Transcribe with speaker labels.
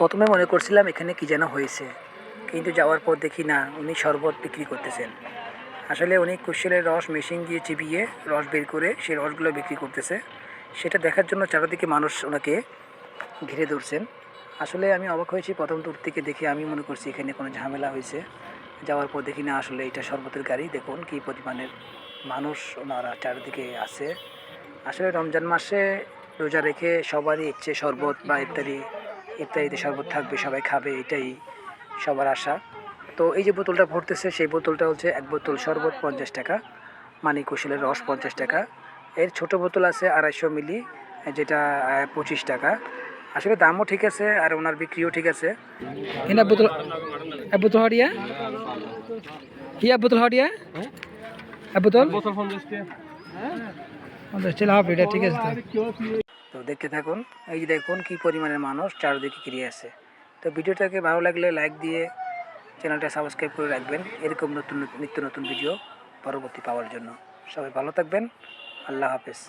Speaker 1: প্রথমে মনে করছিলাম এখানে কি যেন হয়েছে, কিন্তু যাওয়ার পর দেখি না, উনি শরবত বিক্রি করতেছেন। আসলে উনি কুশলের রস মেশিন দিয়ে চিবিয়ে রস বের করে সেই রসগুলো বিক্রি করতেছে। সেটা দেখার জন্য চারিদিকে মানুষ ওনাকে ঘিরে ধরছেন। আসলে আমি অবাক হয়েছি, প্রথম দূর থেকে দেখে আমি মনে করছি এখানে কোনো ঝামেলা হয়েছে। যাওয়ার পর দেখি না, আসলে এটা শরবতের গাড়ি। দেখুন কী পরিমাণের মানুষ ওনারা চারিদিকে আছে। আসলে রমজান মাসে রোজা রেখে সবারই ইচ্ছে শরবত বা ইত্যাদি ইত্যাদিতে শরবত থাকবে, সবাই খাবে, এটাই সবার আশা। তো এই যে বোতলটা ভরতেছে, সেই বোতলটা হচ্ছে এক বোতল শরবত 50 টাকা, মানে কুশলের রস 50 টাকা। এর ছোট বোতল আছে 250 মিলি, যেটা 25 টাকা। আসলে দামও ঠিক আছে আর ওনার বিক্রিও ঠিক আছে। এনা বোতল এক বোতল হরিয়া হিয়া বোতল হরিয়া এক বোতল 50 হবে, এটা ঠিক আছে। তো দেখতে থাকুন, এই যে দেখুন কি পরিমাণের মানুষ চারিদিকে ঘিরে আছে। তো ভিডিওটাকে ভালো লাগলে লাইক দিয়ে চ্যানেলটা সাবস্ক্রাইব করে রাখবেন, এরকম নতুন নিত্য নতুন ভিডিও পরবর্তী পাওয়ার জন্য। সবাই ভালো থাকবেন, আল্লাহ হাফেজ।